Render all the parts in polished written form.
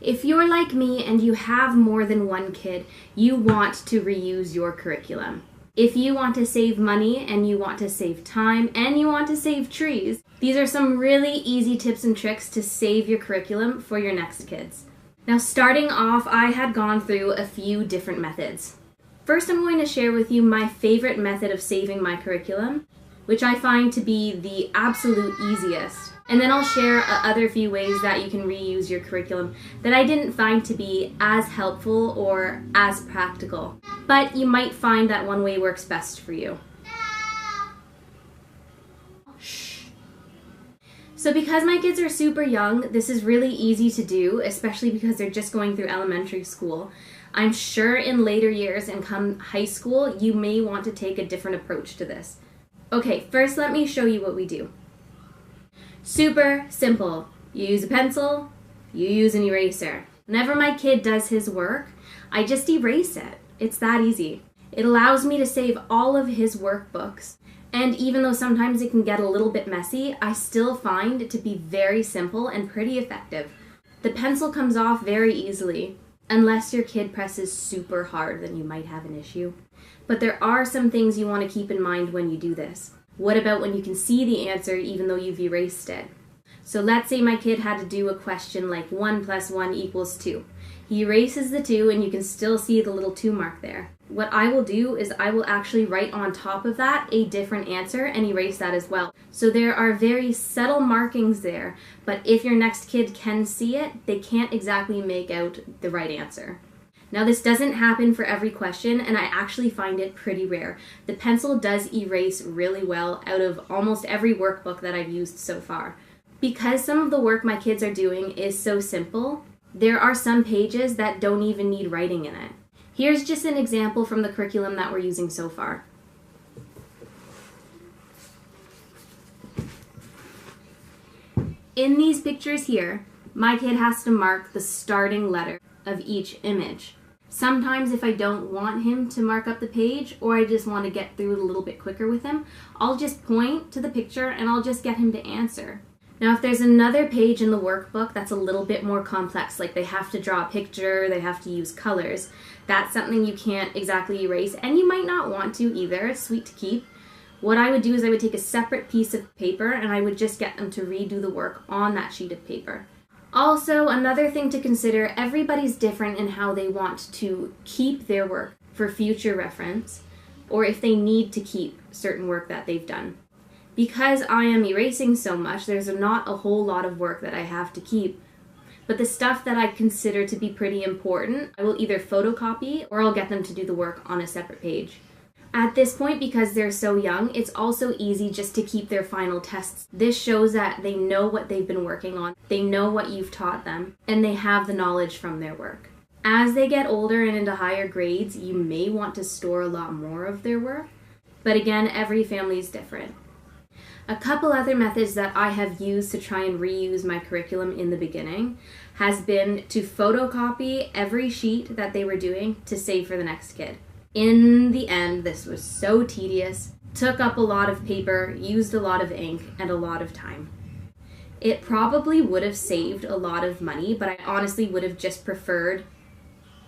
If you're like me and you have more than one kid, you want to reuse your curriculum. If you want to save money and you want to save time and you want to save trees, these are some really easy tips and tricks to save your curriculum for your next kids. Now, starting off, I had gone through a few different methods. First, I'm going to share with you my favorite method of saving my curriculum, which I find to be the absolute easiest. And then I'll share other few ways that you can reuse your curriculum that I didn't find to be as helpful or as practical. But you might find that one way works best for you. So because my kids are super young, this is really easy to do, especially because they're just going through elementary school. I'm sure in later years and come high school, you may want to take a different approach to this. Okay, first let me show you what we do. Super simple. You use a pencil, you use an eraser. Whenever my kid does his work, I just erase it. It's that easy. It allows me to save all of his workbooks. And even though sometimes it can get a little bit messy, I still find it to be very simple and pretty effective. The pencil comes off very easily. Unless your kid presses super hard, then you might have an issue. But there are some things you want to keep in mind when you do this. What about when you can see the answer even though you've erased it? So let's say my kid had to do a question like 1 + 1 = 2. He erases the 2 and you can still see the little 2 mark there. What I will do is I will actually write on top of that a different answer and erase that as well. So there are very subtle markings there, but if your next kid can see it, they can't exactly make out the right answer. Now this doesn't happen for every question, and I actually find it pretty rare. The pencil does erase really well out of almost every workbook that I've used so far. Because some of the work my kids are doing is so simple, there are some pages that don't even need writing in it. Here's just an example from the curriculum that we're using so far. In these pictures here, my kid has to mark the starting letter of each image. Sometimes if I don't want him to mark up the page, or I just want to get through it a little bit quicker with him, I'll just point to the picture and I'll just get him to answer. Now if there's another page in the workbook that's a little bit more complex, like they have to draw a picture, they have to use colors, that's something you can't exactly erase, and you might not want to either. It's sweet to keep. What I would do is I would take a separate piece of paper and I would just get them to redo the work on that sheet of paper. Also, another thing to consider, everybody's different in how they want to keep their work for future reference, or if they need to keep certain work that they've done. Because I am erasing so much, there's not a whole lot of work that I have to keep, but the stuff that I consider to be pretty important, I will either photocopy or I'll get them to do the work on a separate page. At this point, because they're so young, it's also easy just to keep their final tests. This shows that they know what they've been working on, they know what you've taught them, and they have the knowledge from their work. As they get older and into higher grades, you may want to store a lot more of their work, but again, every family is different. A couple other methods that I have used to try and reuse my curriculum in the beginning has been to photocopy every sheet that they were doing to save for the next kid. In the end, this was so tedious, took up a lot of paper, used a lot of ink, and a lot of time. It probably would have saved a lot of money, but I honestly would have just preferred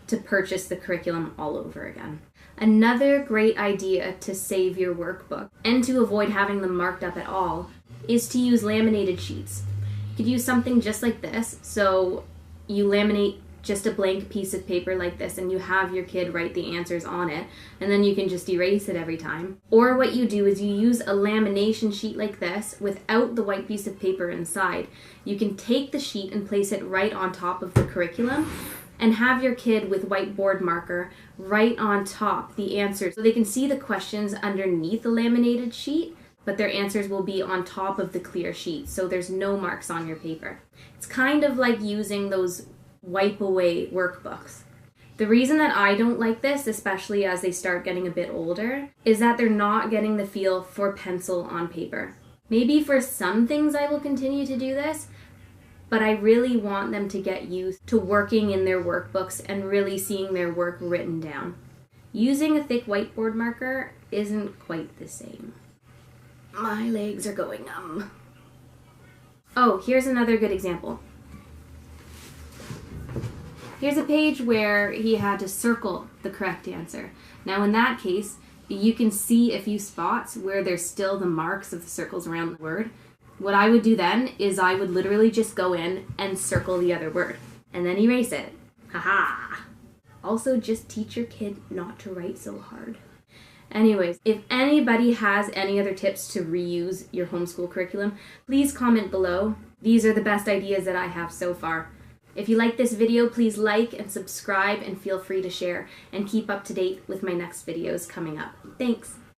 to purchase the curriculum all over again. Another great idea to save your workbook and to avoid having them marked up at all is to use laminated sheets. You could use something just like this, so you laminate just a blank piece of paper like this and you have your kid write the answers on it, and then you can just erase it every time. Or what you do is you use a lamination sheet like this without the white piece of paper inside. You can take the sheet and place it right on top of the curriculum and have your kid with whiteboard marker write on top the answers so they can see the questions underneath the laminated sheet, but their answers will be on top of the clear sheet, so there's no marks on your paper. It's kind of like using those wipe away workbooks. The reason that I don't like this, especially as they start getting a bit older, is that they're not getting the feel for pencil on paper. Maybe for some things I will continue to do this, but I really want them to get used to working in their workbooks and really seeing their work written down. Using a thick whiteboard marker isn't quite the same. My legs are going numb. Oh, here's another good example. Here's a page where he had to circle the correct answer. Now in that case, you can see a few spots where there's still the marks of the circles around the word. What I would do then is I would literally just go in and circle the other word and then erase it. Haha! Also, just teach your kid not to write so hard. Anyways, if anybody has any other tips to reuse your homeschool curriculum, please comment below. These are the best ideas that I have so far. If you like this video, please like and subscribe and feel free to share and keep up to date with my next videos coming up. Thanks!